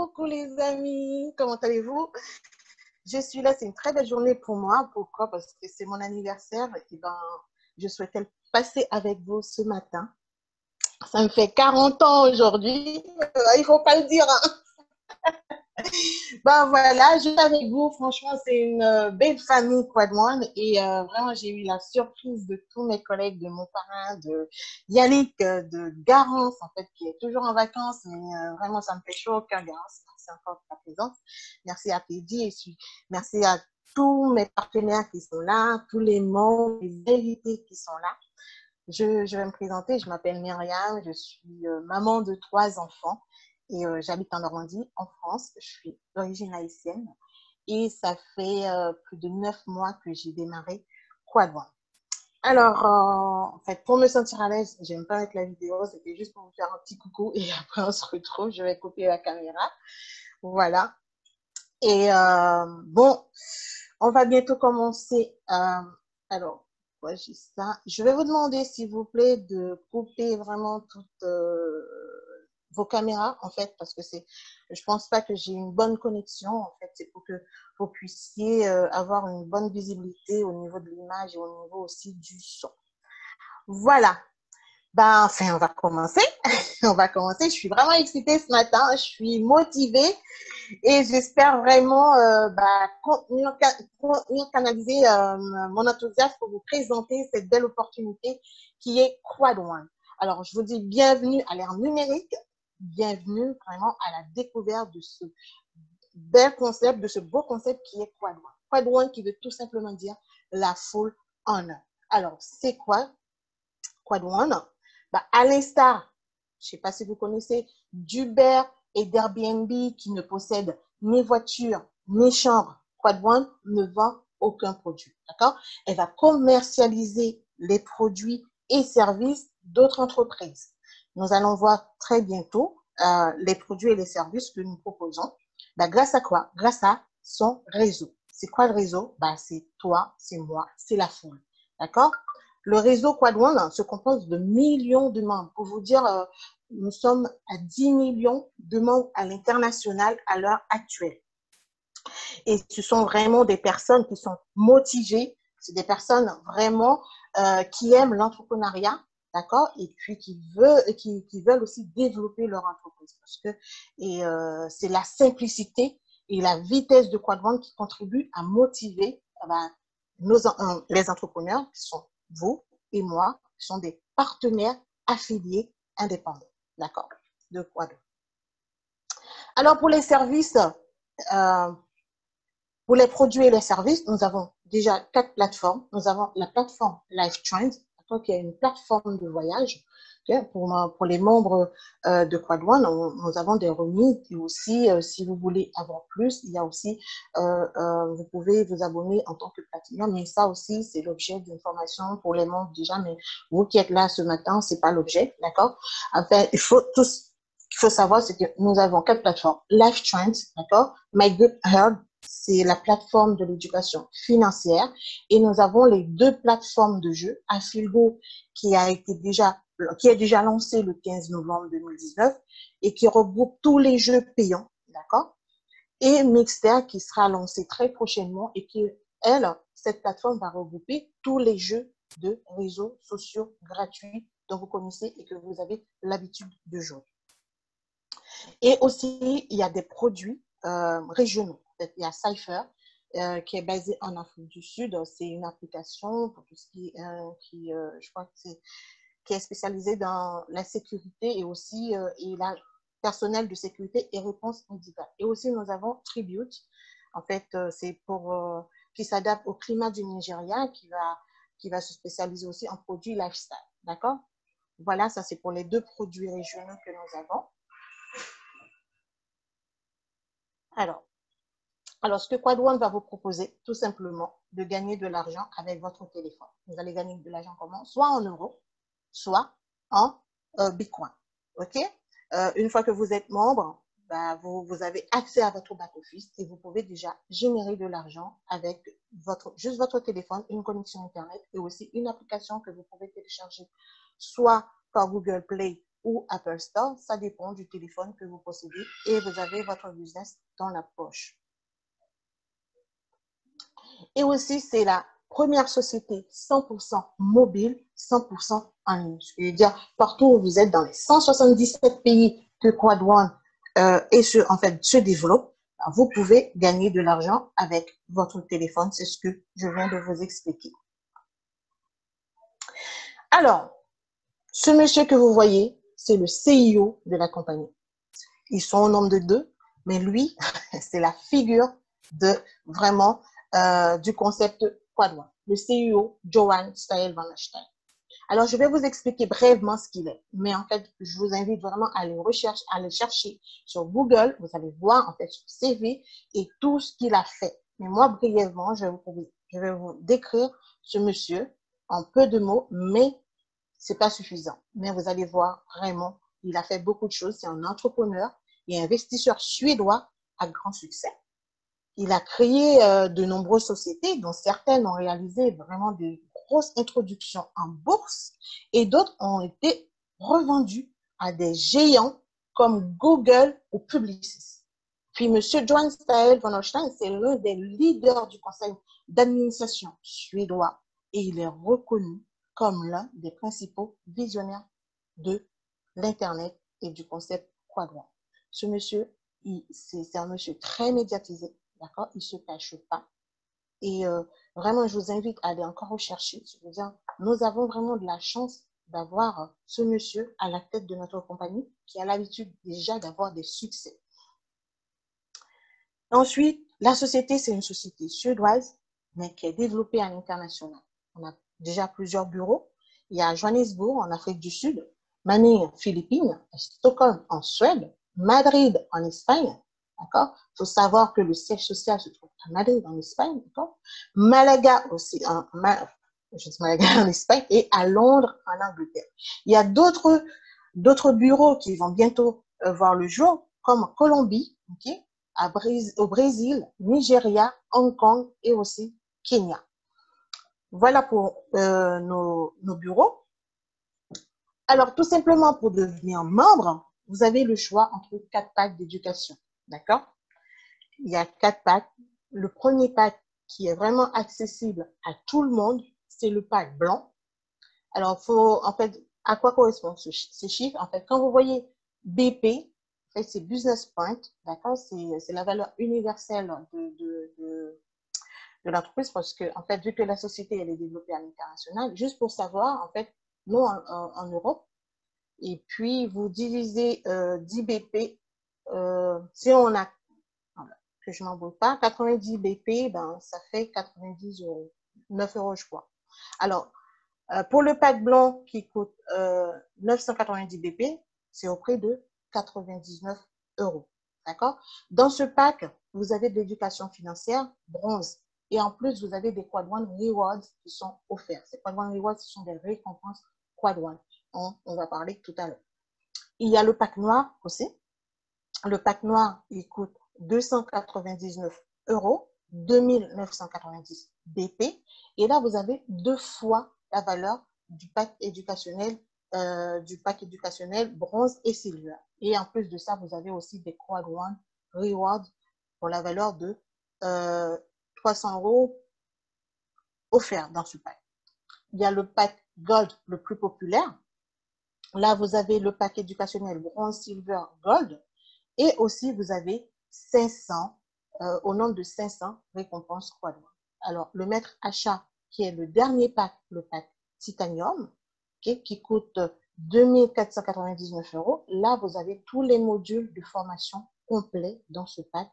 Coucou les amis, comment allez-vous? Je suis là, c'est une très belle journée pour moi. Pourquoi? Parce que c'est mon anniversaire et ben, je souhaitais le passer avec vous ce matin. Ça me fait 40 ans aujourd'hui, il faut pas le dire, hein. Ben voilà, je suis avec vous. Franchement, c'est une belle famille Quad One et vraiment, j'ai eu la surprise de tous mes collègues, de mon parrain, de Yannick, de Garance, en fait, qui est toujours en vacances. Mais vraiment, ça me fait chaud au cœur, Garance. Merci encore pour ta présence. Merci à Teddy et merci à tous mes partenaires qui sont là, tous les membres, les invités qui sont là. Je vais me présenter, je m'appelle Myriam, je suis maman de 3 enfants et j'habite en Normandie, en France. Je suis d'origine haïtienne et ça fait plus de 9 mois que j'ai démarré Quad One. Alors, en fait, pour me sentir à l'aise, j'aime pas mettre la vidéo, c'était juste pour vous faire un petit coucou et après on se retrouve. Je vais couper la caméra. Voilà. Et bon, on va bientôt commencer. Alors, ouais, j'ai ça. Je vais vous demander, s'il vous plaît, de couper vraiment toutes vos caméras, en fait, parce que je pense pas que j'ai une bonne connexion. En fait, c'est pour que vous puissiez avoir une bonne visibilité au niveau de l'image et au niveau aussi du son. Voilà. Ben, enfin, on va commencer. On va commencer. Je suis vraiment excitée ce matin. Je suis motivée et j'espère vraiment continuer canaliser mon enthousiasme pour vous présenter cette belle opportunité qui est Quad One. Alors, je vous dis bienvenue à l'ère numérique, bienvenue vraiment à la découverte de ce bel concept, de ce beau concept qui est Quad One. Quad One qui veut tout simplement dire la full on. Alors, c'est quoi Quad One? À l'instar, je ne sais pas si vous connaissez, d'Uber et d'Airbnb qui ne possèdent ni voiture, ni chambre, Quad One ne vend aucun produit. D'accord? Elle va commercialiser les produits et services d'autres entreprises. Nous allons voir très bientôt les produits et les services que nous proposons. Grâce à quoi? Grâce à son réseau. C'est quoi le réseau? C'est toi, c'est moi, c'est la foule. D'accord? Le réseau Quad One se compose de millions de membres. Pour vous dire, nous sommes à 10 millions de membres à l'international à l'heure actuelle. Et ce sont vraiment des personnes qui sont motivées, c'est des personnes vraiment qui aiment l'entrepreneuriat, d'accord, et puis qui veulent aussi développer leur entreprise. Parce que c'est la simplicité et la vitesse de Quad One qui contribuent à motiver les entrepreneurs qui sont vous et moi, qui sont des partenaires affiliés indépendants, d'accord, de Quad One. Alors, pour les services, pour les produits et les services, nous avons déjà 4 plateformes. Nous avons la plateforme LifeTrends, qui est une plateforme de voyage. Pour les membres de Quad One, nous avons des remises. Et aussi, si vous voulez avoir plus, il y a aussi, vous pouvez vous abonner en tant que platinum. Mais ça aussi, c'est l'objet d'une formation pour les membres déjà. Mais vous qui êtes là ce matin, c'est pas l'objet, d'accord? Enfin, il faut savoir, c'est que nous avons 4 plateformes. LifeTrends, d'accord? My Good Health, c'est la plateforme de l'éducation financière. Et nous avons les 2 plateformes de jeux. Affilgo, qui est déjà lancé le 15 novembre 2019 et qui regroupe tous les jeux payants, d'accord? Et Mixter, qui sera lancé très prochainement et qui, cette plateforme va regrouper tous les jeux de réseaux sociaux gratuits dont vous connaissez et que vous avez l'habitude de jouer. Et aussi, il y a des produits régionaux. Il y a Cypher, qui est basé en Afrique du Sud. C'est une application pour tout ce je crois que qui est spécialisée dans la sécurité et aussi la personnel de sécurité et réponse médicale. Et aussi, nous avons Tribute. En fait, c'est qui s'adapte au climat du Nigeria, qui va se spécialiser aussi en produits lifestyle. D'accord? Voilà, ça c'est pour les 2 produits régionaux que nous avons. Alors, ce que Quad One va vous proposer, tout simplement, de gagner de l'argent avec votre téléphone. Vous allez gagner de l'argent comment? Soit en euros, soit en Bitcoin. OK? Une fois que vous êtes membre, vous avez accès à votre back-office et vous pouvez déjà générer de l'argent avec juste votre téléphone, une connexion Internet et aussi une application que vous pouvez télécharger soit par Google Play ou Apple Store. Ça dépend du téléphone que vous possédez et vous avez votre business dans la poche. Et aussi, c'est la première société 100% mobile, 100% en ligne. Je veux dire, partout où vous êtes dans les 177 pays que Quad1 se développe, vous pouvez gagner de l'argent avec votre téléphone. C'est ce que je viens de vous expliquer. Alors, ce monsieur que vous voyez, c'est le CIO de la compagnie. Ils sont au nombre de 2, mais lui, c'est la figure de vraiment du concept Quad1. Le CIO, Johan Stael van Stein. Alors, je vais vous expliquer brièvement ce qu'il est. Mais en fait, je vous invite vraiment à le chercher sur Google. Vous allez voir en fait son CV et tout ce qu'il a fait. Mais moi, brièvement, je vais vous décrire ce monsieur en peu de mots, mais c'est pas suffisant. Mais vous allez voir vraiment, il a fait beaucoup de choses. C'est un entrepreneur et investisseur suédois à grand succès. Il a créé de nombreuses sociétés, dont certaines ont réalisé vraiment de grosses introductions en bourse et d'autres ont été revendues à des géants comme Google ou Publicis. Puis, M. Johan Stael von Holstein, c'est l'un des leaders du conseil d'administration suédois et il est reconnu comme l'un des principaux visionnaires de l'Internet et du concept Quad1. Ce monsieur, c'est un monsieur très médiatisé. D'accord? Il ne se cache pas. Et vraiment, je vous invite à aller encore rechercher. Je veux dire, nous avons vraiment de la chance d'avoir ce monsieur à la tête de notre compagnie qui a l'habitude déjà d'avoir des succès. Ensuite, la société, c'est une société suédoise, mais qui est développée à l'international. On a déjà plusieurs bureaux. Il y a Johannesburg en Afrique du Sud, Manille en Philippines, Stockholm en Suède, Madrid en Espagne. D'accord? Il faut savoir que le siège social se trouve à Madrid, en Espagne. D'accord? Malaga aussi, Malaga en Espagne et à Londres, en Angleterre. Il y a d'autres bureaux qui vont bientôt voir le jour, comme Colombie, ok? Au Brésil, Nigeria, Hong Kong et aussi Kenya. Voilà pour nos bureaux. Alors, tout simplement, pour devenir membre, vous avez le choix entre 4 packs d'éducation. D'accord? Il y a 4 packs. Le premier pack qui est vraiment accessible à tout le monde, c'est le pack blanc. Alors, en fait, à quoi correspondent ces chiffres? En fait, quand vous voyez BP, en fait, c'est Business Point, d'accord? C'est la valeur universelle de l'entreprise parce que, en fait, vu que la société, elle est développée à l'international, juste pour savoir, en fait, nous, en Europe, et puis vous divisez 10 BP, si on a, que je m'embrouille pas, 90 BP, ben, ça fait 90 euros, 9 euros, je crois. Alors, pour le pack blanc qui coûte 990 BP, c'est au prix de 99 euros. D'accord? Dans ce pack, vous avez de l'éducation financière, bronze. Et en plus, vous avez des Quad1 Rewards qui sont offerts. Ces Quad1 Rewards, ce sont des récompenses Quad1. On va parler tout à l'heure. Il y a le pack noir aussi. Le pack noir, il coûte 299 euros, 2990 BP. Et là, vous avez 2 fois la valeur du pack éducationnel bronze et silver. Et en plus de ça, vous avez aussi des Quad1 Rewards pour la valeur de 300 euros offerts dans ce pack. Il y a le pack Gold le plus populaire. Là, vous avez le pack éducationnel bronze, silver, gold. Et aussi, vous avez 500, au nombre de 500 récompenses Quad1. Alors, le maître achat, qui est le dernier pack, le pack Titanium, okay, qui coûte 2499 euros. Là, vous avez tous les modules de formation complets dans ce pack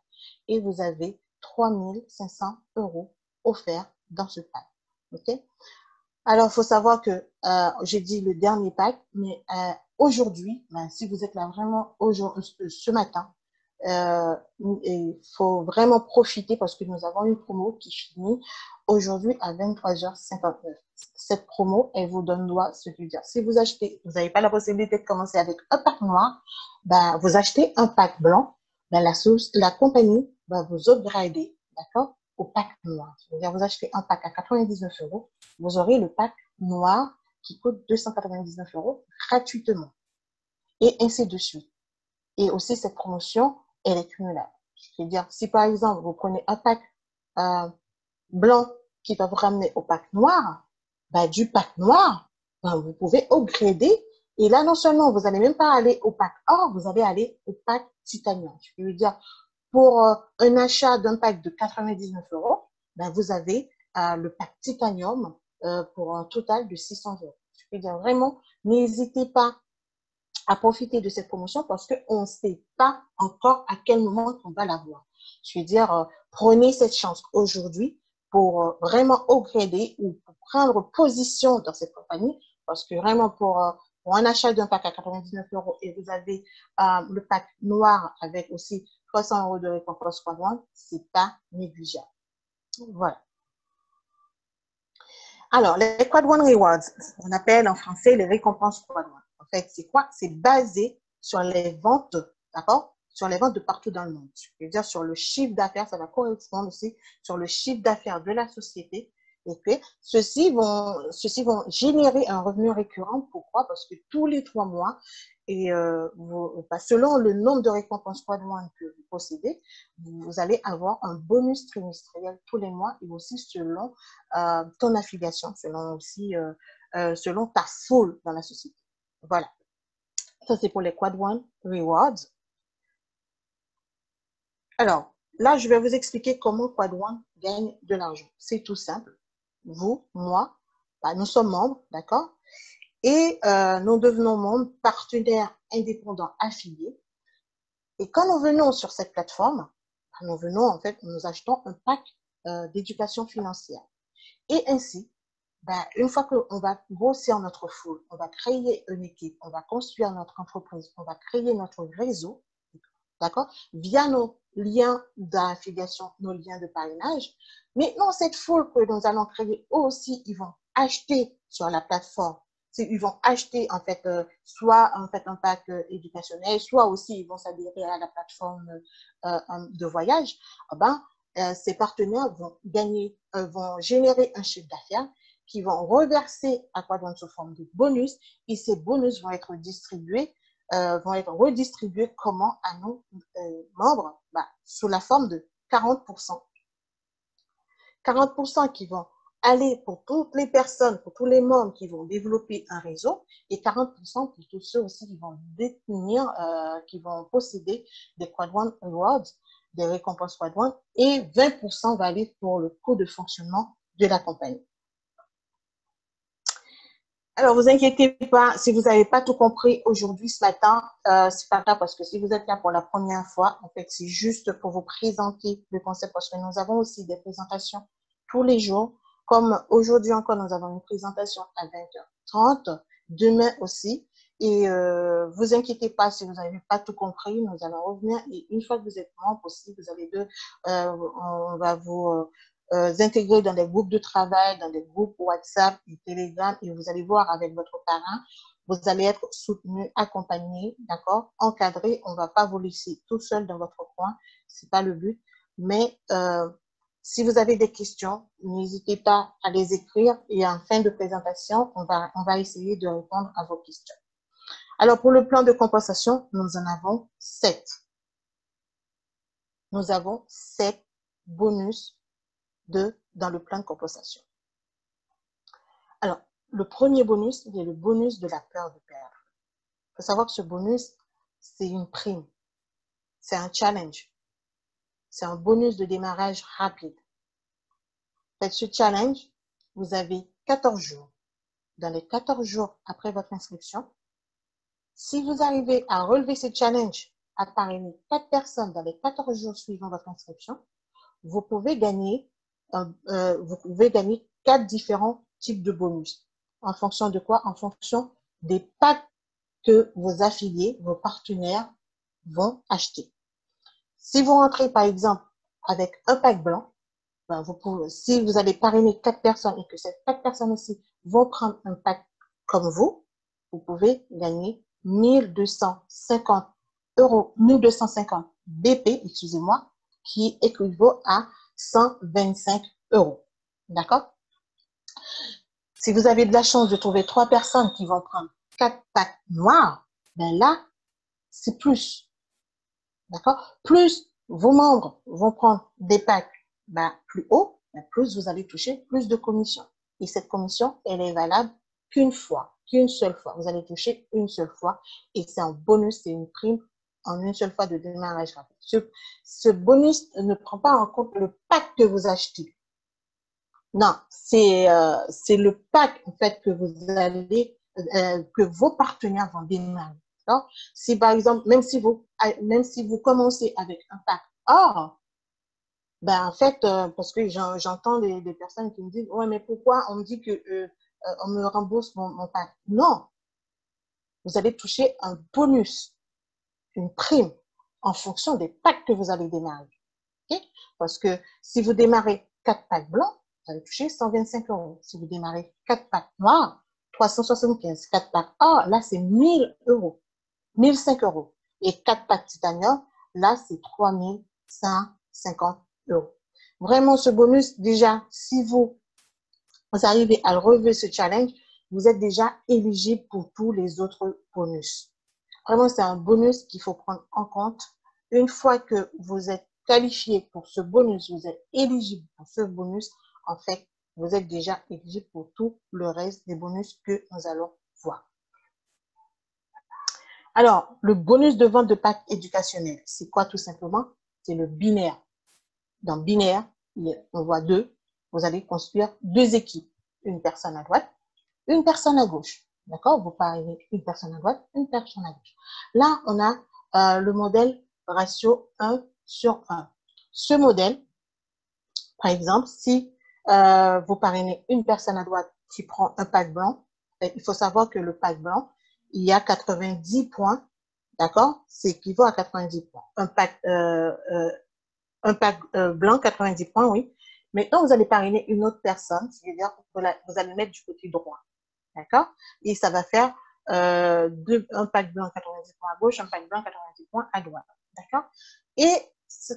et vous avez 3500 euros offerts dans ce pack. Okay? Alors, il faut savoir que j'ai dit le dernier pack, mais aujourd'hui, ben, si vous êtes là vraiment ce matin, il faut vraiment profiter parce que nous avons une promo qui finit aujourd'hui à 23h59. Cette promo, elle vous donne droit, ce que je veux dire. Si vous achetez, vous n'avez pas la possibilité de commencer avec un pack noir, ben, vous achetez un pack blanc, ben, la compagnie va vous upgrader, d'accord, au pack noir. C'est-à-dire, vous achetez un pack à 99 euros, vous aurez le pack noir qui coûte 299 euros gratuitement. et ainsi de suite. Et aussi, cette promotion, elle est cumulable. C'est-à-dire, si par exemple, vous prenez un pack blanc qui va vous ramener au pack noir, bah, du pack noir, bah, vous pouvez upgrader. Et là, non seulement vous n'allez même pas aller au pack or, vous allez aller au pack titanium. Je veux dire, pour un achat d'un pack de 99 €, ben vous avez le pack titanium pour un total de 600 €. Je veux dire, vraiment, n'hésitez pas à profiter de cette promotion parce qu'on ne sait pas encore à quel moment on va l'avoir. Je veux dire, prenez cette chance aujourd'hui pour vraiment upgrader ou pour prendre position dans cette compagnie parce que vraiment pour un achat d'un pack à 99 € et vous avez le pack noir avec aussi 300 € de récompense quad-one, c'est pas négligeable. Voilà. Alors, les quad-one rewards, on appelle en français les récompenses quad-one. En fait, c'est quoi? C'est basé sur les ventes, d'accord? Sur les ventes de partout dans le monde. Je veux dire, sur le chiffre d'affaires, ça va correspondre aussi sur le chiffre d'affaires de la société. Et que ceux-ci vont générer un revenu récurrent. Pourquoi? Parce que tous les 3 mois, et selon le nombre de récompenses quad-one que vous possédez, vous allez avoir un bonus trimestriel tous les mois et aussi selon ton affiliation, selon aussi selon ta foule dans la société. Voilà. Ça, c'est pour les quad-one rewards. Alors, là, je vais vous expliquer comment quad-one gagne de l'argent. C'est tout simple. Vous, moi, bah, nous sommes membres, d'accord? Et nous devenons membres partenaires indépendants affiliés. Et quand nous venons sur cette plateforme, nous venons, en fait, nous achetons un pack d'éducation financière. Et ainsi, ben, une fois qu'on va grossir notre foule, on va créer une équipe, on va construire notre entreprise, on va créer notre réseau, d'accord, via nos liens d'affiliation, nos liens de parrainage. Maintenant, cette foule que nous allons créer aussi, ils vont acheter sur la plateforme. Ils vont acheter en fait soit en fait un pack éducationnel, soit aussi ils vont s'adhérer à la plateforme de voyage. Ben, ces partenaires vont gagner, vont générer un chiffre d'affaires qui vont reverser à quad-one sous forme de bonus et ces bonus vont être distribués vont être redistribués comment à nos membres bah, sous la forme de 40%. 40% qui vont aller pour toutes les personnes, pour tous les membres qui vont développer un réseau et 40% pour tous ceux aussi qui vont détenir, qui vont posséder des quad-one rewards, des récompenses quad-one et 20% va aller pour le coût de fonctionnement de la compagnie. Alors, vous inquiétez pas, si vous n'avez pas tout compris aujourd'hui, ce matin, c'est pas grave parce que si vous êtes là pour la première fois, en fait, c'est juste pour vous présenter le concept parce que nous avons aussi des présentations tous les jours. Comme aujourd'hui encore, nous avons une présentation à 20h30, demain aussi. Et vous inquiétez pas si vous n'avez pas tout compris, nous allons revenir et une fois que vous êtes membre aussi, vous avez on va vous intégrer dans des groupes de travail, dans des groupes WhatsApp et Telegram et vous allez voir avec votre parent, vous allez être soutenu, accompagné, d'accord, encadré. On ne va pas vous laisser tout seul dans votre coin, c'est pas le but. Mais si vous avez des questions, n'hésitez pas à les écrire et en fin de présentation, on va essayer de répondre à vos questions. Alors, pour le plan de compensation, nous en avons 7. Nous avons 7 bonus dans le plan de compensation. Alors, le premier bonus, c'est le bonus de la peur de perdre. Il faut savoir que ce bonus, c'est une prime. C'est un challenge. C'est un bonus de démarrage rapide. Faites ce challenge, vous avez 14 jours. Dans les 14 jours après votre inscription, si vous arrivez à relever ce challenge, à parrainer 4 personnes dans les 14 jours suivant votre inscription, vous pouvez gagner 4 différents types de bonus. En fonction de quoi? En fonction des packs que vos affiliés, vos partenaires vont acheter. Si vous rentrez par exemple avec un pack blanc, ben si vous allez parrainer 4 personnes et que ces 4 personnes aussi vont prendre un pack comme vous pouvez gagner 1250 €, 1250 BP, excusez-moi, qui équivaut à 125 €. D'accord? Si vous avez de la chance de trouver 3 personnes qui vont prendre 4 packs noirs, Ben là, c'est plus. D'accord? Plus vos membres vont prendre des packs ben, plus haut, ben, plus vous allez toucher plus de commissions. Et cette commission, elle est valable qu'une fois, qu'une seule fois. Vous allez toucher une seule fois et c'est un bonus, c'est une prime en une seule fois de démarrage rapide. Ce bonus ne prend pas en compte le pack que vous achetez. Non, c'est le pack en fait que vous allez que vos partenaires vont démarrer. Si par exemple, même si vous commencez avec un pack or, ben en fait, parce que j'entends des personnes qui me disent, ouais, mais pourquoi on me dit que on me rembourse mon pack? Non, vous allez toucher un bonus, une prime en fonction des packs que vous allez démarrer. Okay? Parce que si vous démarrez 4 packs blancs, vous allez toucher 125 euros. Si vous démarrez 4 packs noirs, 375. 4 packs or, là, c'est 1000 euros. 1005 euros. Et 4 packs titanium, là, c'est 3150 euros. Vraiment, ce bonus, déjà, si vous arrivez à relever ce challenge, vous êtes déjà éligible pour tous les autres bonus. Vraiment, c'est un bonus qu'il faut prendre en compte. Une fois que vous êtes qualifié pour ce bonus, vous êtes éligible pour ce bonus, en fait, vous êtes déjà éligible pour tout le reste des bonus que nous allons voir. Alors, le bonus de vente de pack éducationnel, c'est quoi tout simplement? C'est le binaire. Dans binaire, on voit deux. Vous allez construire deux équipes. Une personne à droite, une personne à gauche. D'accord? Vous parlez une personne à droite, une personne à gauche. Là, on a le modèle ratio 1/1. Ce modèle, par exemple, si vous parrainez une personne à droite qui prend un pack blanc, il faut savoir que le pack blanc, il y a 90 points, d'accord? C'est équivaut à 90 points. Un pack blanc, 90 points, oui. Maintenant, vous allez parrainer une autre personne, c'est-à-dire vous allez mettre du côté droit, d'accord? Et ça va faire un pack blanc 90 points à gauche, un pack blanc 90 points à droite, d'accord? Et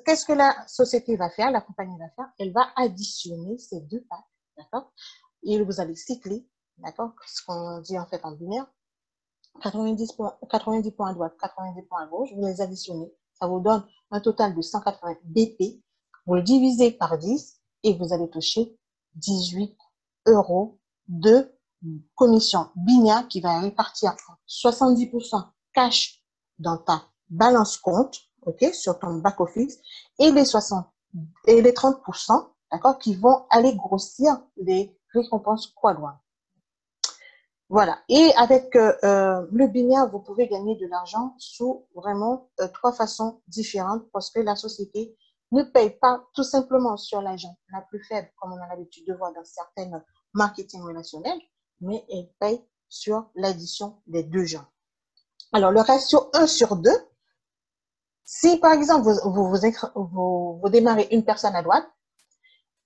qu'est-ce que la société va faire, la compagnie va faire? Elle va additionner ces deux packs, d'accord? Et vous allez cycler, d'accord? Ce qu'on dit en fait en binaire, 90 points à droite, 90 points à gauche, vous les additionnez, ça vous donne un total de 180 BP, vous le divisez par 10 et vous allez toucher 18 euros de commission binaire qui va répartir 70% cash dans ta balance compte, ok, sur ton back office, et les 30%, d'accord, qui vont aller grossir les récompenses quadruple. Voilà. Et avec le binaire, vous pouvez gagner de l'argent sous vraiment trois façons différentes parce que la société ne paye pas tout simplement sur l'argent la plus faible, comme on a l'habitude de voir dans certaines marketing relationnels, mais elle paye sur l'addition des deux gens. Alors, le ratio 1/2, si par exemple vous démarrez une personne à droite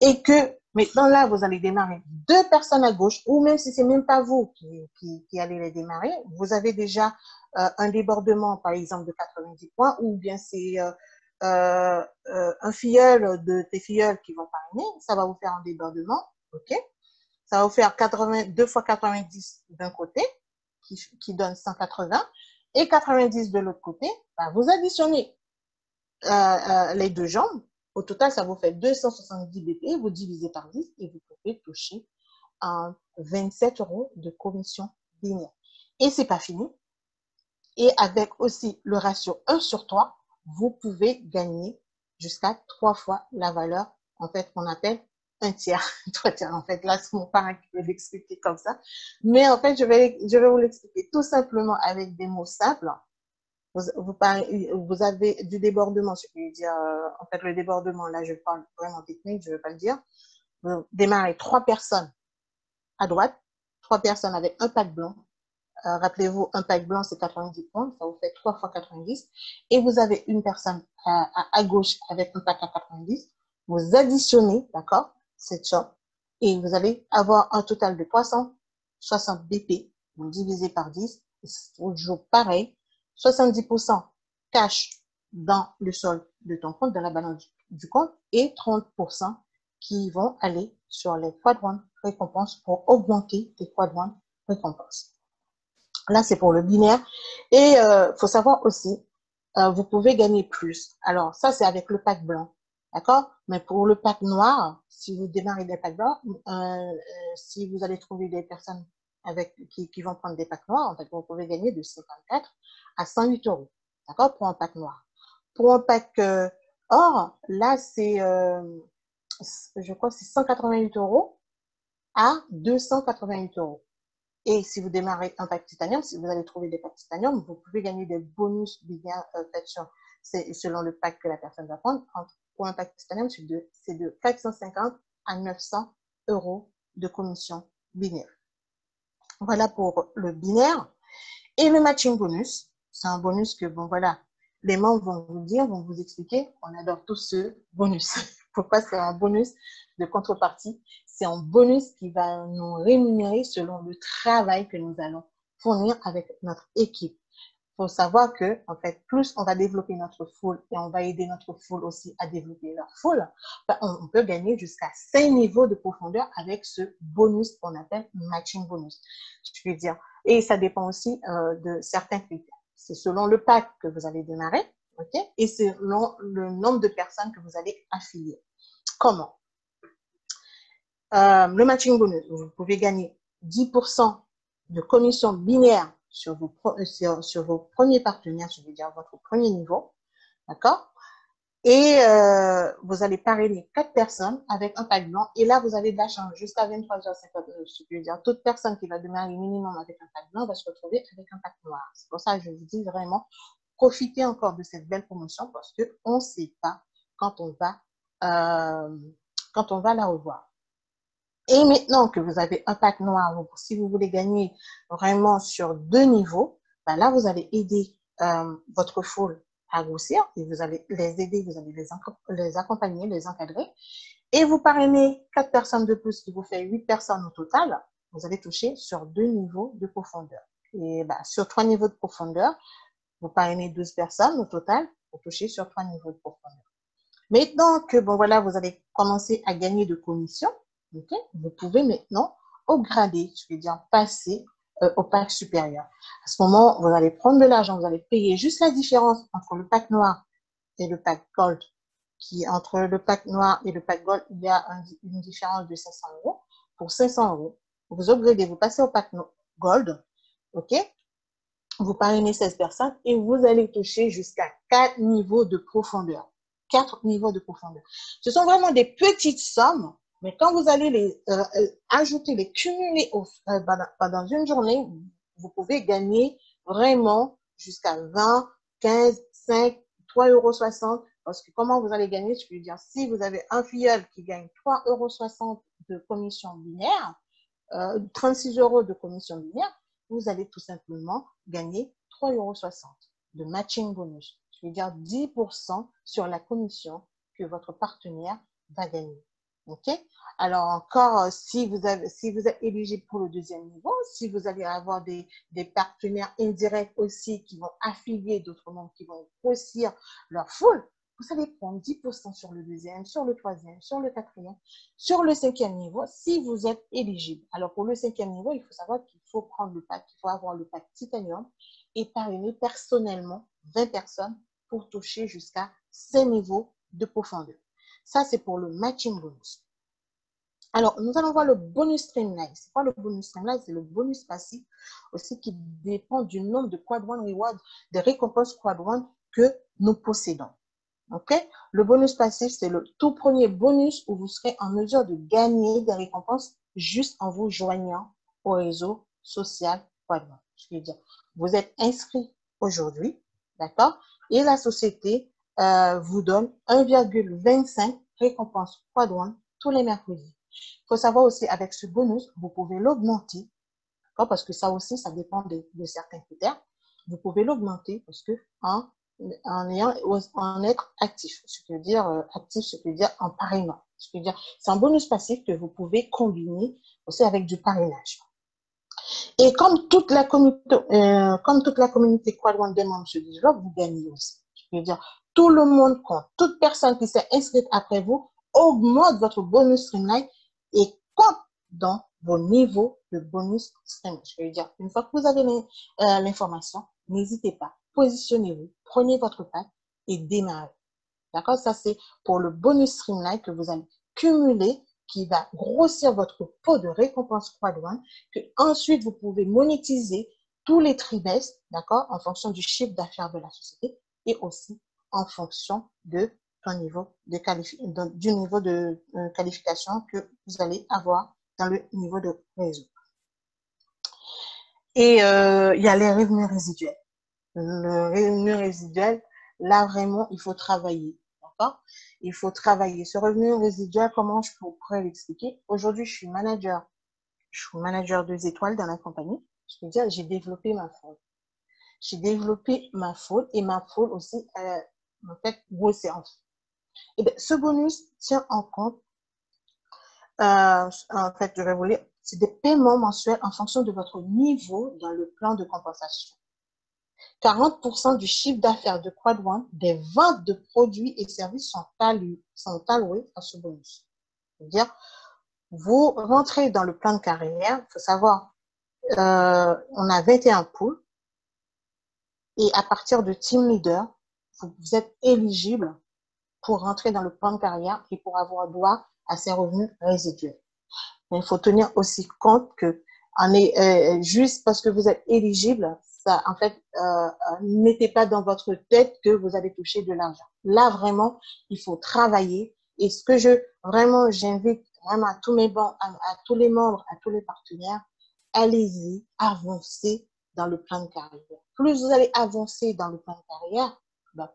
et que maintenant là, vous allez démarrer deux personnes à gauche, ou même si c'est même pas vous qui allez les démarrer, vous avez déjà un débordement, par exemple, de 90 points, ou bien c'est un filleul de tes filleuls qui vont parrainer, ça va vous faire un débordement, ok? Ça va vous faire 2 fois 90 d'un côté, qui donne 180, et 90 de l'autre côté, bah, vous additionnez les deux jambes. Au total, ça vous fait 270 BP, vous divisez par 10 et vous pouvez toucher 27 euros de commission binaire. Et c'est pas fini. Et avec aussi le ratio 1/3, vous pouvez gagner jusqu'à 3 fois la valeur, en fait, qu'on appelle un tiers. 3 tiers, en fait, là, c'est mon parent qui peut l'expliquer comme ça. Mais en fait, je vais vous l'expliquer tout simplement avec des mots simples. Vous avez du débordement, ce qui veut dire, en fait, le débordement, là, je parle vraiment technique, je ne veux pas le dire. Vous démarrez 3 personnes à droite, 3 personnes avec un pack blanc. Rappelez-vous, un pack blanc, c'est 90 points, ça vous fait 3 fois 90. Et vous avez une personne à gauche avec un pack à 90. Vous additionnez, d'accord, cette somme, et vous allez avoir un total de 360 BP. Vous divisez par 10, c'est toujours pareil. 70% cash dans le solde de ton compte, dans la balance du compte, et 30% qui vont aller sur les quadrants récompenses pour augmenter tes quadrants récompenses. Là, c'est pour le binaire. Et faut savoir aussi, vous pouvez gagner plus. Alors, ça, c'est avec le pack blanc. D'accord? Mais pour le pack noir, si vous démarrez des packs blancs, si vous allez trouver des personnes qui vont prendre des packs noirs, en fait, vous pouvez gagner de 54 à 108 euros. D'accord? Pour un pack noir. Pour un pack or, là, je crois que c'est 188 euros à 288 euros. Et si vous démarrez un pack titanium, si vous allez trouver des packs titanium, vous pouvez gagner des bonus bien faits selon le pack que la personne va prendre. Pour un pack titanium, c'est de 450 à 900 euros de commission binaire. Voilà pour le binaire. Et le matching bonus, c'est un bonus que, bon, voilà, les membres vont vous dire, vont vous expliquer, on adore tous ce bonus. Pourquoi c'est un bonus de contrepartie? C'est un bonus qui va nous rémunérer selon le travail que nous allons fournir avec notre équipe. Il faut savoir que, en fait, plus on va développer notre foule et on va aider notre foule aussi à développer leur foule, on peut gagner jusqu'à 5 niveaux de profondeur avec ce bonus qu'on appelle matching bonus. Je veux dire, et ça dépend aussi de certains critères. C'est selon le pack que vous allez démarrer, ok? Et selon le nombre de personnes que vous allez affilier. Comment? Le matching bonus, vous pouvez gagner 10% de commission binaire sur vos premiers partenaires, je veux dire votre premier niveau, d'accord? Et vous allez parrainer 4 personnes avec un pack blanc. Et là, vous avez de la chance jusqu'à 23h50. Je veux dire, toute personne qui va démarrer minimum avec un pack blanc va se retrouver avec un pack noir. C'est pour ça que je vous dis vraiment, profitez encore de cette belle promotion parce qu'on ne sait pas quand on va la revoir. Et maintenant que vous avez un pack noir, donc si vous voulez gagner vraiment sur 2 niveaux, ben là, vous allez aider votre foule à grossir et vous allez les aider, vous allez les accompagner, les encadrer. Et vous parrainez 4 personnes de plus, qui vous fait 8 personnes au total. Vous allez toucher sur 2 niveaux de profondeur. Et ben, sur 3 niveaux de profondeur, vous parrainez 12 personnes au total pour toucher sur 3 niveaux de profondeur. Maintenant que, bon, voilà, vous allez commencer à gagner de commissions, okay, vous pouvez maintenant upgrader, je veux dire passer au pack supérieur. À ce moment, vous allez prendre de l'argent, vous allez payer juste la différence entre le pack noir et le pack gold. Entre le pack noir et le pack gold, il y a une différence de 500 euros. Pour 500 euros, vous upgradez, vous passez au pack gold, ok? Vous parrainez 16 personnes et vous allez toucher jusqu'à 4 niveaux de profondeur. 4 niveaux de profondeur. Ce sont vraiment des petites sommes, mais quand vous allez les ajouter, les cumuler pendant une journée, vous pouvez gagner vraiment jusqu'à 20, 15, 5, 3,60 €. Parce que comment vous allez gagner? Je veux dire, si vous avez un filleul qui gagne 3,60 € de commission binaire, 36 € de commission binaire, vous allez tout simplement gagner 3,60 € de matching bonus. Je veux dire 10% sur la commission que votre partenaire va gagner. OK? Alors encore, si vous êtes éligible pour le deuxième niveau, si vous allez avoir des partenaires indirects aussi qui vont affilier d'autres membres, qui vont grossir leur foule, vous allez prendre 10% sur le deuxième, sur le troisième, sur le quatrième, sur le cinquième niveau, si vous êtes éligible. Alors, pour le cinquième niveau, il faut savoir qu'il faut prendre le pack, il faut avoir le pack titanium et parrainer personnellement 20 personnes pour toucher jusqu'à 5 niveaux de profondeur. Ça, c'est pour le matching bonus. Alors, nous allons voir le bonus streamline. C'est quoi le bonus streamline? C'est le bonus passif aussi qui dépend du nombre de quad one rewards, des récompenses quad one que nous possédons. OK? Le bonus passif, c'est le tout premier bonus où vous serez en mesure de gagner des récompenses juste en vous joignant au réseau social quad one. Je veux dire, vous êtes inscrit aujourd'hui, d'accord? Et la société vous donne 1,25 récompenses quad one tous les mercredis. Il faut savoir aussi, avec ce bonus, vous pouvez l'augmenter, parce que ça aussi, ça dépend de certains critères. Vous pouvez l'augmenter parce que en être actif, ce qui veut dire actif, ce qui veut dire en parrainant. Ce qui veut dire, c'est un bonus passif que vous pouvez combiner aussi avec du parrainage. Et comme toute la communauté Quad One des membres se développe, vous gagnez aussi. Je veux dire, tout le monde compte. Toute personne qui s'est inscrite après vous augmente votre bonus streamline et compte dans vos niveaux de bonus stream. Je veux dire, une fois que vous avez l'information, n'hésitez pas, positionnez-vous, prenez votre pack et démarrez. D'accord? Ça, c'est pour le bonus Streamline que vous allez cumuler, qui va grossir votre pot de récompense Quad One, que ensuite vous pouvez monétiser tous les trimestres, d'accord? En fonction du chiffre d'affaires de la société et aussi en fonction de ton niveau de du niveau de qualification que vous allez avoir dans le niveau de réseau. Et il y a les revenus résiduels. Le revenu résiduel, là vraiment, il faut travailler. D'accord? Il faut travailler. Ce revenu résiduel, comment je pourrais l'expliquer? Aujourd'hui, je suis manager. Je suis manager 2 étoiles dans la compagnie. Je veux dire, j'ai développé ma faute. J'ai développé ma faute et ma faute aussi, en fait, grosse séance. Et bien, ce bonus tient en compte, en fait, je vais vous lire, c'est des paiements mensuels en fonction de votre niveau dans le plan de compensation. 40% du chiffre d'affaires de Quad One, des ventes de produits et services sont alloués à ce bonus. C'est-à-dire, vous rentrez dans le plan de carrière, il faut savoir, on a 21 pools et à partir de team leader, vous êtes éligible pour rentrer dans le plan de carrière et pour avoir droit à ces revenus résiduels. Mais il faut tenir aussi compte que juste parce que vous êtes éligible, ça, en fait, mettez pas dans votre tête que vous allez toucher de l'argent. Là, vraiment, il faut travailler. Et ce que vraiment, j'invite vraiment à tous à tous les membres, à tous les partenaires, allez-y, avancez dans le plan de carrière. Plus vous allez avancer dans le plan de carrière,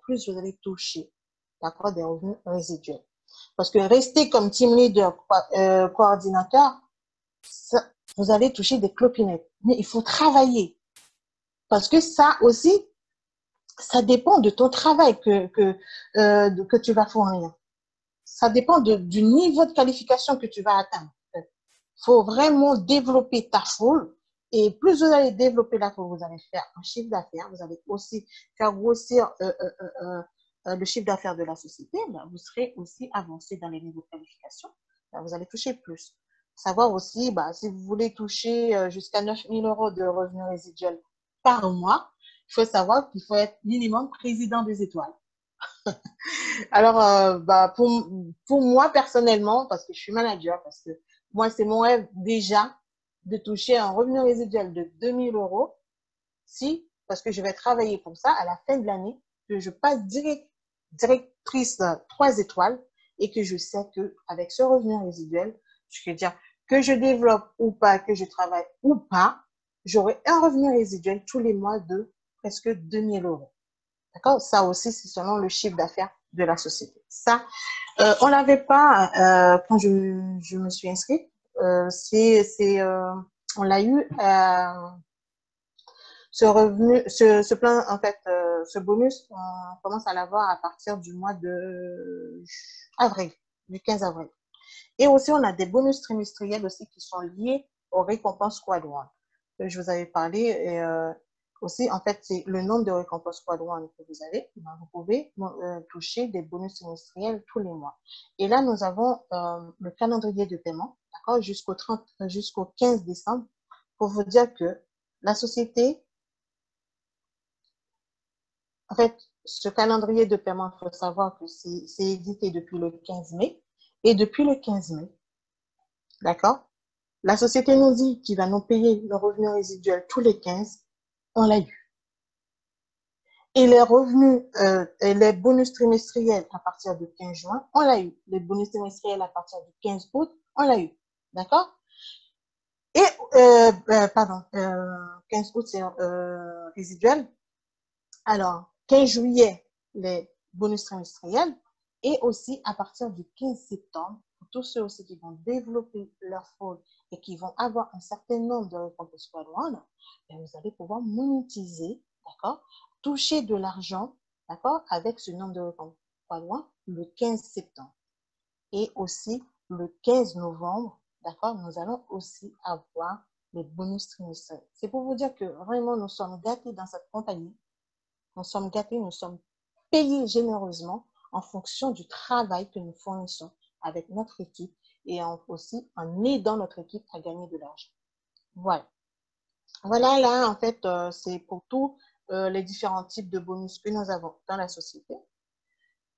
plus vous allez toucher, d'accord, des revenus résiduels. Parce que rester comme team leader, coordinateur, ça, vous allez toucher des clopinettes. Mais il faut travailler. Parce que ça aussi, ça dépend de ton travail que tu vas fournir. Ça dépend du niveau de qualification que tu vas atteindre. Il faut vraiment développer ta foule. Et plus vous allez développer la foule, vous allez faire un chiffre d'affaires, vous allez aussi faire grossir le chiffre d'affaires de la société, vous serez aussi avancé dans les niveaux de qualification. Vous allez toucher plus. Savoir aussi, si vous voulez toucher jusqu'à 9 000 € de revenus résiduels par mois, il faut savoir qu'il faut être minimum président des étoiles. Alors, pour moi, personnellement, parce que je suis manager, parce que moi, c'est mon rêve déjà de toucher un revenu résiduel de 2 000 €, parce que je vais travailler pour ça à la fin de l'année, que je passe directrice 3 étoiles et que je sais que avec ce revenu résiduel, je veux dire que je développe ou pas, que je travaille ou pas, j'aurai un revenu résiduel tous les mois de presque 2 000 €. D'accord? Ça aussi, c'est selon le chiffre d'affaires de la société. Ça, on l'avait pas quand je me suis inscrite. On l'a eu ce revenu, ce plan, en fait, ce bonus, on commence à l'avoir à partir du mois de avril, du 15 avril. Et aussi, on a des bonus trimestriels aussi qui sont liés aux récompenses Quad One. Je vous avais parlé et aussi, en fait, c'est le nombre de récompenses Quad One que vous avez. Vous pouvez toucher des bonus trimestriels tous les mois. Et là, nous avons le calendrier de paiement, d'accord, jusqu'au 15 décembre, pour vous dire que la société, en fait, ce calendrier de paiement, il faut savoir que c'est édité depuis le 15 mai. Et depuis le 15 mai, d'accord, la société nous dit qu'il va nous payer le revenu résiduel tous les 15. On l'a eu. Et les revenus, les bonus trimestriels à partir du 15 juin, on l'a eu. Les bonus trimestriels à partir du 15 août, on l'a eu. D'accord? Et, 15 août, c'est résiduel. Alors, 15 juillet, les bonus trimestriels. Et aussi, à partir du 15 septembre, pour tous ceux aussi qui vont développer leur fraude et qui vont avoir un certain nombre de récompenses Quad One, vous allez pouvoir monétiser, d'accord, toucher de l'argent, d'accord, avec ce nombre de récompenses Quad One le 15 septembre. Et aussi, le 15 novembre, d'accord, nous allons aussi avoir les bonus trimestriels. C'est pour vous dire que vraiment, nous sommes gâtés dans cette compagnie. Nous sommes gâtés, nous sommes payés généreusement en fonction du travail que nous fournissons avec notre équipe et aussi en aidant notre équipe à gagner de l'argent. Voilà. Voilà, là, en fait, c'est pour tous les différents types de bonus que nous avons dans la société.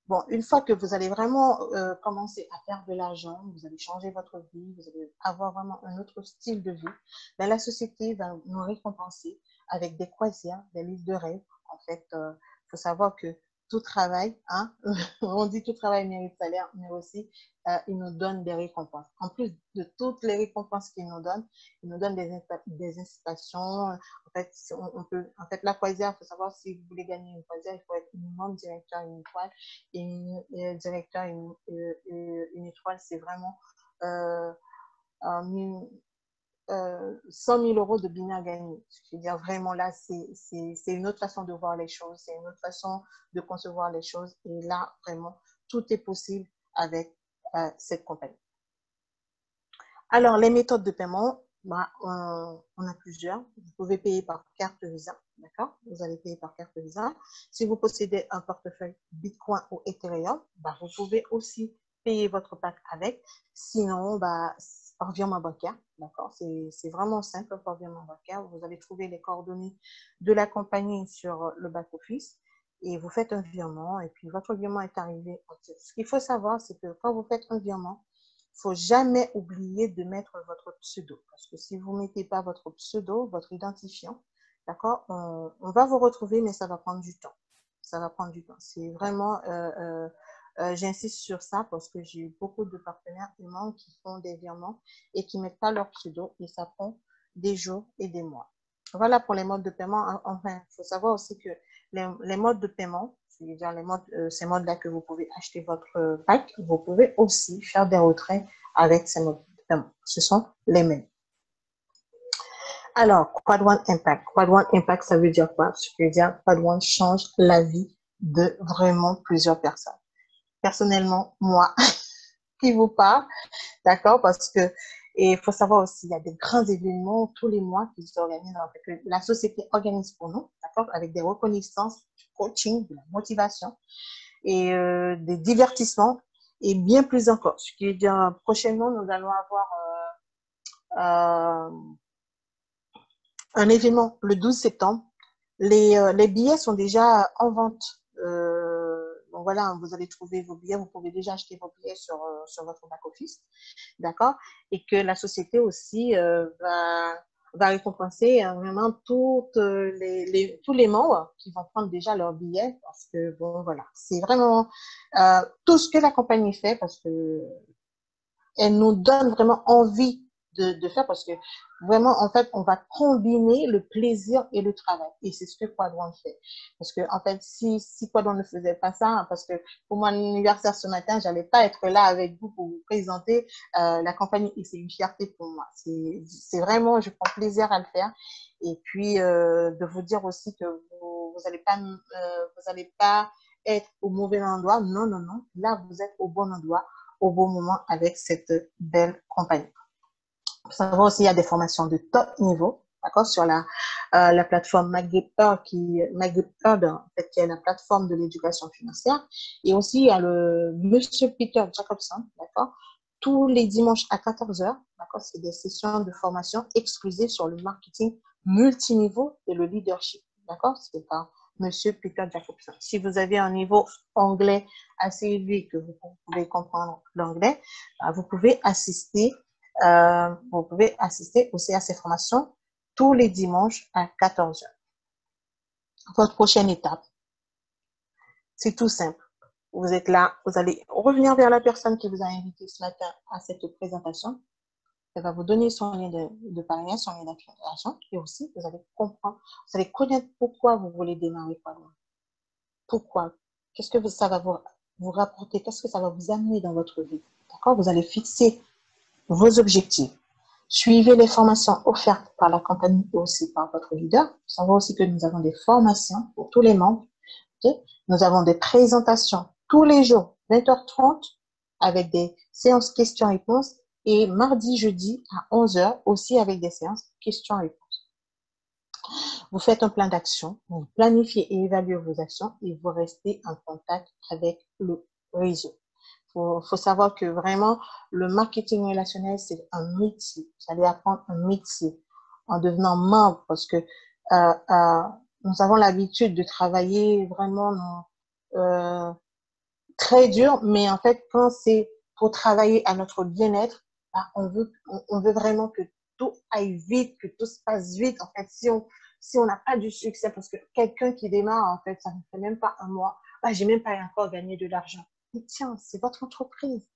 Bon, une fois que vous allez vraiment commencer à faire de l'argent, vous allez changer votre vie, vous allez avoir vraiment un autre style de vie, ben, la société va nous récompenser avec des croisières, des livres de rêve. En fait, faut savoir que tout travail, hein, on dit tout travail mérite salaire, mais aussi il nous donne des récompenses. En plus de toutes les récompenses qu'il nous donne des incitations. En fait, on peut, en fait, la croisière, il faut savoir si vous voulez gagner une croisière, il faut être minimum directeur une étoile et directeur une étoile, c'est vraiment euh, 100 000 euros de bini à gagner. Je veux dire, vraiment là, c'est une autre façon de voir les choses, c'est une autre façon de concevoir les choses. Et là, vraiment, tout est possible avec cette compagnie. Alors, les méthodes de paiement, bah, on a plusieurs. Vous pouvez payer par carte Visa, d'accord? Vous allez payer par carte Visa. Si vous possédez un portefeuille Bitcoin ou Ethereum, bah, vous pouvez aussi payer votre pack avec. Sinon, bah, par virement bancaire, d'accord? C'est vraiment simple par virement bancaire. Vous allez trouver les coordonnées de la compagnie sur le back-office et vous faites un virement et puis votre virement est arrivé. Ce qu'il faut savoir, c'est que quand vous faites un virement, il ne faut jamais oublier de mettre votre pseudo. Parce que si vous ne mettez pas votre pseudo, votre identifiant, d'accord, on va vous retrouver, mais ça va prendre du temps. Ça va prendre du temps. C'est vraiment, j'insiste sur ça parce que j'ai eu beaucoup de partenaires et membres qui font des virements et qui ne mettent pas leur pseudo et ça prend des jours et des mois. Voilà pour les modes de paiement. Enfin, il faut savoir aussi que les modes de paiement, c'est-à-dire ces modes-là que vous pouvez acheter votre pack, vous pouvez aussi faire des retraits avec ces modes de paiement. Ce sont les mêmes. Alors, Quad One Impact. Quad One Impact, ça veut dire quoi? Ça veut dire Quad One change la vie de vraiment plusieurs personnes. Personnellement, moi, qui vous parle, d'accord? Parce que, et il faut savoir aussi, il y a des grands événements tous les mois qui s'organisent, que la société organise pour nous, d'accord? Avec des reconnaissances, du coaching, de la motivation et des divertissements et bien plus encore. Ce qui veut dire, prochainement, nous allons avoir un événement le 12 septembre. Les billets sont déjà en vente. Donc voilà, vous allez trouver vos billets, vous pouvez déjà acheter vos billets sur votre back-office, d'accord? Et que la société aussi va récompenser vraiment tous les membres qui vont prendre déjà leurs billets parce que, bon, voilà, c'est vraiment tout ce que la compagnie fait parce que elle nous donne vraiment envie de faire parce que vraiment, en fait, on va combiner le plaisir et le travail. Et c'est ce que Quadron fait. Parce que, en fait, si Quadron ne faisait pas ça, parce que pour mon anniversaire ce matin, j'allais pas être là avec vous pour vous présenter la compagnie et c'est une fierté pour moi. C'est vraiment, je prends plaisir à le faire. Et puis, de vous dire aussi que vous allez pas être au mauvais endroit. Non, non, non. Là, vous êtes au bon endroit au bon moment avec cette belle compagnie. Pour savoir aussi, il y a des formations de top niveau, d'accord, sur la plateforme MacGyver, qui est la plateforme de l'éducation financière. Et aussi, il y a le Monsieur Peter Jacobson, d'accord, tous les dimanches à 14 heures, d'accord, c'est des sessions de formation exclusives sur le marketing multiniveau et le leadership, d'accord, c'est par Monsieur Peter Jacobson. Si vous avez un niveau anglais assez élevé que vous pouvez comprendre l'anglais, vous pouvez assister aussi à ces formations tous les dimanches à 14 heures. Votre prochaine étape, c'est tout simple. Vous êtes là, vous allez revenir vers la personne qui vous a invité ce matin à cette présentation. Elle va vous donner son lien de parrainage, son lien d'invitation. Et aussi, vous allez comprendre, vous allez connaître pourquoi vous voulez démarrer par là. Pourquoi? Qu'est-ce que ça va vous rapporter? Qu'est-ce que ça va vous amener dans votre vie? D'accord? Vous allez fixer vos objectifs. Suivez les formations offertes par la compagnie et aussi par votre leader. Vous savez aussi que nous avons des formations pour tous les membres. Okay? Nous avons des présentations tous les jours, 20h30, avec des séances questions-réponses et mardi, jeudi à 11h aussi avec des séances questions-réponses. Vous faites un plan d'action, vous planifiez et évaluez vos actions et vous restez en contact avec le réseau. Faut savoir que vraiment, le marketing relationnel, c'est un métier. Vous allez apprendre un métier en devenant membre parce que nous avons l'habitude de travailler vraiment euh, très dur, mais en fait, quand c'est pour travailler à notre bien-être, bah, on veut vraiment que tout aille vite, que tout se passe vite. En fait, si on n'a pas du succès, parce que quelqu'un qui démarre, en fait, ça ne fait même pas un mois, bah, j'ai même pas encore gagné de l'argent. Mais tiens, c'est votre entreprise.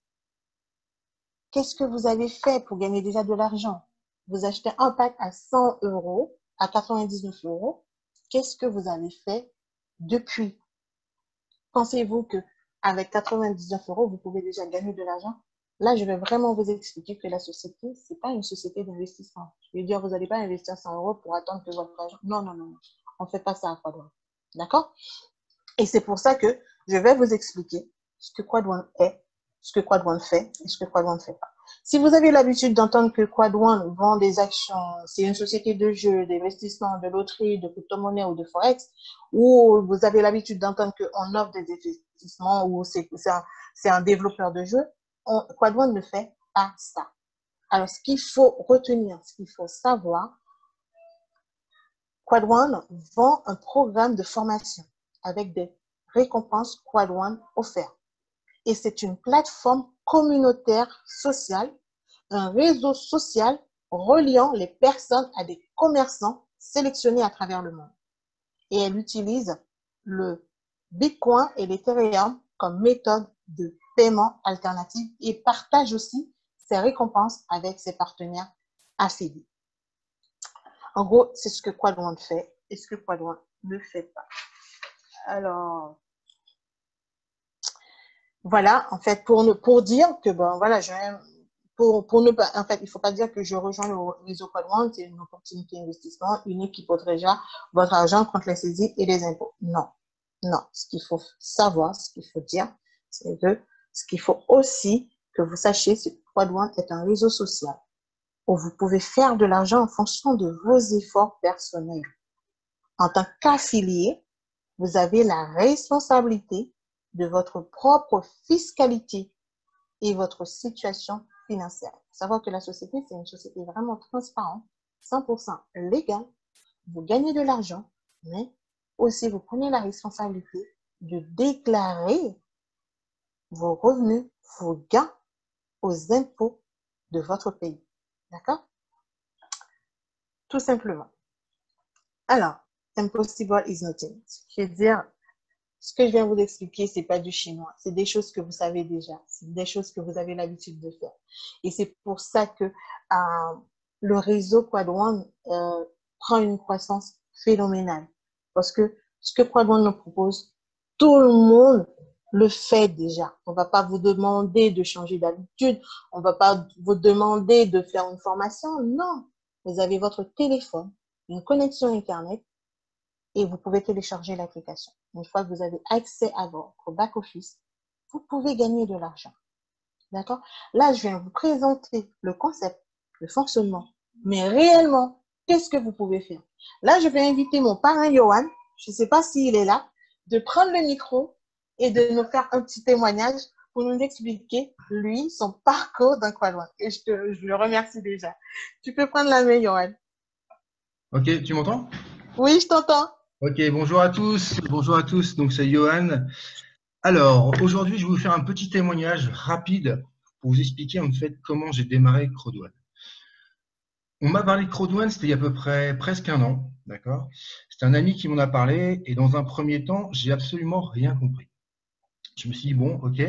Qu'est-ce que vous avez fait pour gagner déjà de l'argent? Vous achetez un pack à 100 euros, à 99 euros. Qu'est-ce que vous avez fait depuis? Pensez-vous que avec 99 euros, vous pouvez déjà gagner de l'argent? Là, je vais vraiment vous expliquer que la société, c'est pas une société d'investissement. Je vais dire, vous n'allez pas investir 100 euros pour attendre que votre argent. Non, non, non, non. On ne fait pas ça à Quadron. D'accord? Et c'est pour ça que je vais vous expliquer ce que Quadron est, ce que Quadron fait et ce que Quadron ne fait pas. Si vous avez l'habitude d'entendre que Quadron vend des actions, c'est une société de jeux, d'investissement, de loterie, de crypto-monnaie ou de forex, ou vous avez l'habitude d'entendre qu'on offre des investissements ou c'est un développeur de jeux, Quadron ne fait pas ça. Alors, ce qu'il faut retenir, ce qu'il faut savoir, Quadron vend un programme de formation avec des récompenses Quadron offertes. Et c'est une plateforme communautaire sociale, un réseau social reliant les personnes à des commerçants sélectionnés à travers le monde. Et elle utilise le Bitcoin et l'Ethereum comme méthode de paiement alternative et partage aussi ses récompenses avec ses partenaires affiliés. En gros, c'est ce que Quadron fait et ce que Quadron ne fait pas. Alors, voilà, en fait, pour dire que, bon, voilà, pour ne pas, en fait, il ne faut pas dire que je rejoins le réseau Quadron, c'est une opportunité d'investissement unique qui protégera votre argent contre les saisies et les impôts. Non, non. Ce qu'il faut savoir, ce qu'il faut dire, c'est que ce qu'il faut aussi que vous sachiez, c'est que Quadron est un réseau social où vous pouvez faire de l'argent en fonction de vos efforts personnels. En tant qu'affilié, vous avez la responsabilité de votre propre fiscalité et votre situation financière. Il faut savoir que la société, c'est une société vraiment transparente, 100% légale. Vous gagnez de l'argent, mais aussi vous prenez la responsabilité de déclarer vos revenus, vos gains aux impôts de votre pays. D'accord? Tout simplement. Alors, impossible is nothing. Je veux dire, ce que je viens vous expliquer, c'est pas du chinois. C'est des choses que vous savez déjà. C'est des choses que vous avez l'habitude de faire. Et c'est pour ça que le réseau Quadron prend une croissance phénoménale. Parce que ce que Quadron nous propose, tout le monde le fait déjà. On va pas vous demander de changer d'habitude. On va pas vous demander de faire une formation. Non. Vous avez votre téléphone, une connexion Internet, et vous pouvez télécharger l'application. Une fois que vous avez accès à votre back-office, vous pouvez gagner de l'argent. D'accord? Là, je viens vous présenter le concept, le fonctionnement. Mais réellement, qu'est-ce que vous pouvez faire? Là, je vais inviter mon parrain Johan, je ne sais pas s'il est là, de prendre le micro et de nous faire un petit témoignage pour nous expliquer, lui, son parcours dans Quadron. Et je le remercie déjà. Tu peux prendre la main, Johan. Ok, tu m'entends? Oui, je t'entends. Ok, bonjour à tous. Bonjour à tous. Donc, c'est Johan. Alors, aujourd'hui, je vais vous faire un petit témoignage rapide pour vous expliquer en fait comment j'ai démarré Crowdone. On m'a parlé de Crowdone, c'était il y a à peu près presque un an, d'accord? C'est un ami qui m'en a parlé et dans un premier temps, j'ai absolument rien compris. Je me suis dit, bon, ok,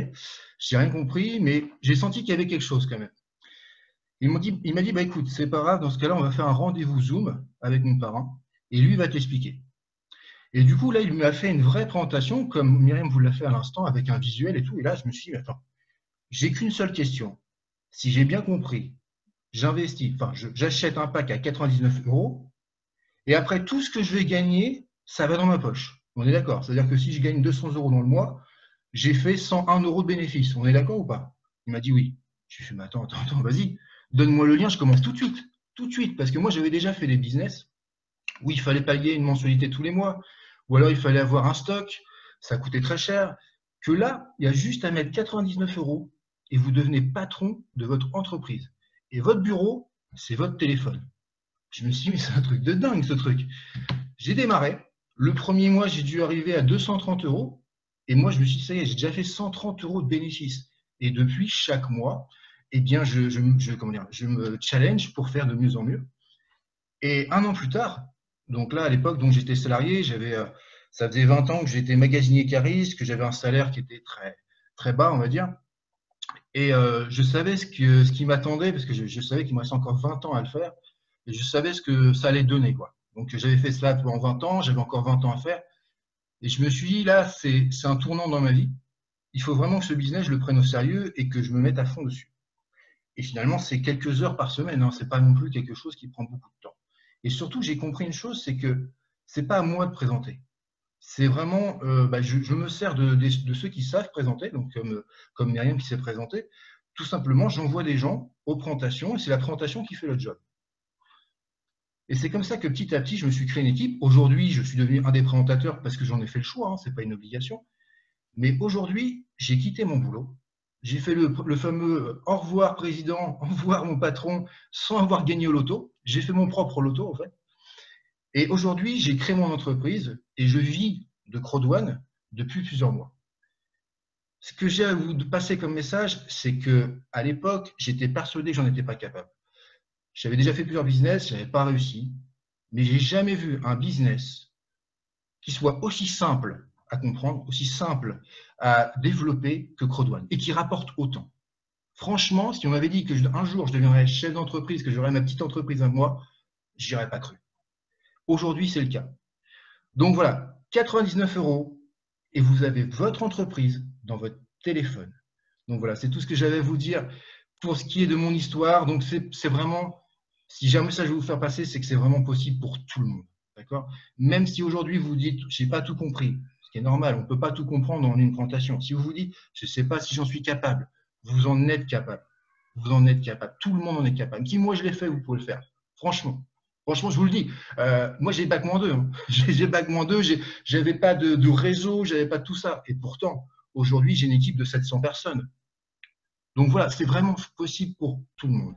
j'ai rien compris, mais j'ai senti qu'il y avait quelque chose quand même. Il m'a dit, bah écoute, c'est pas grave, dans ce cas-là, on va faire un rendez-vous Zoom avec mon parent et lui va t'expliquer. Et du coup, là, il m'a fait une vraie présentation, comme Myriam vous l'a fait à l'instant, avec un visuel et tout. Et là, je me suis dit, attends, j'ai qu'une seule question. Si j'ai bien compris, j'investis, enfin, j'achète un pack à 99 euros, et après, tout ce que je vais gagner, ça va dans ma poche. On est d'accord? C'est-à-dire que si je gagne 200 euros dans le mois, j'ai fait 101 euros de bénéfice. On est d'accord ou pas? Il m'a dit oui. Je lui ai fait, mais attends, vas-y, donne-moi le lien, je commence tout de suite. Tout de suite, parce que moi, j'avais déjà fait des business où il fallait payer une mensualité tous les mois, ou alors il fallait avoir un stock, ça coûtait très cher, que là, il y a juste à mettre 99 € et vous devenez patron de votre entreprise. Et votre bureau, c'est votre téléphone. Je me suis dit, mais c'est un truc de dingue ce truc. J'ai démarré. Le premier mois, j'ai dû arriver à 230 €. Et moi, je me suis dit, ça y est, j'ai déjà fait 130 € de bénéfices. Et depuis, chaque mois, eh bien, je me challenge pour faire de mieux en mieux. Et un an plus tard, donc là, à l'époque, donc j'étais salarié, ça faisait 20 ans que j'étais magasinier cariste, que j'avais un salaire qui était très, très bas, on va dire. Et je savais ce qui m'attendait, parce que je savais qu'il me restait encore 20 ans à le faire, et je savais ce que ça allait donner, quoi. Donc j'avais fait cela pendant 20 ans, j'avais encore 20 ans à faire, et je me suis dit, là, c'est un tournant dans ma vie. Il faut vraiment que ce business, je le prenne au sérieux et que je me mette à fond dessus. Et finalement, c'est quelques heures par semaine, hein, c'est pas non plus quelque chose qui prend beaucoup de temps. Et surtout, j'ai compris une chose, c'est que c'est pas à moi de présenter. C'est vraiment, je me sers de ceux qui savent présenter, donc comme Myriam qui s'est présentée. Tout simplement, j'envoie des gens aux présentations et c'est la présentation qui fait le job. Et c'est comme ça que petit à petit, je me suis créé une équipe. Aujourd'hui, je suis devenu un des présentateurs parce que j'en ai fait le choix, hein, ce n'est pas une obligation. Mais aujourd'hui, j'ai quitté mon boulot. J'ai fait le fameux au revoir président, au revoir mon patron, sans avoir gagné au loto. J'ai fait mon propre loto, en fait. Et aujourd'hui, j'ai créé mon entreprise et je vis de Crodouane depuis plusieurs mois. Ce que j'ai à vous passer comme message, c'est que à l'époque, j'étais persuadé que j'en étais pas capable. J'avais déjà fait plusieurs business, je n'avais pas réussi, mais j'ai jamais vu un business qui soit aussi simple à comprendre, aussi simple à développer que Crodouane et qui rapporte autant. Franchement, si on m'avait dit qu'un jour je deviendrais chef d'entreprise, que j'aurais ma petite entreprise à moi, j'y aurais pas cru. Aujourd'hui, c'est le cas. Donc voilà, 99 € et vous avez votre entreprise dans votre téléphone. Donc voilà, c'est tout ce que j'avais à vous dire pour ce qui est de mon histoire. Donc c'est vraiment, si jamais ça je vais vous faire passer, c'est que c'est vraiment possible pour tout le monde. D'accord? Même si aujourd'hui vous dites, j'ai pas tout compris, ce qui est normal, on ne peut pas tout comprendre en une présentation. Si vous vous dites, je ne sais pas si j'en suis capable, vous en êtes capable. Vous en êtes capable. Tout le monde en est capable. Si moi je l'ai fait, vous pouvez le faire. Franchement. Franchement, je vous le dis. Moi, j'ai bac-2. Hein. J'ai bac-2. J'avais pas de réseau, j'avais pas tout ça. Et pourtant, aujourd'hui, j'ai une équipe de 700 personnes. Donc voilà, c'est vraiment possible pour tout le monde.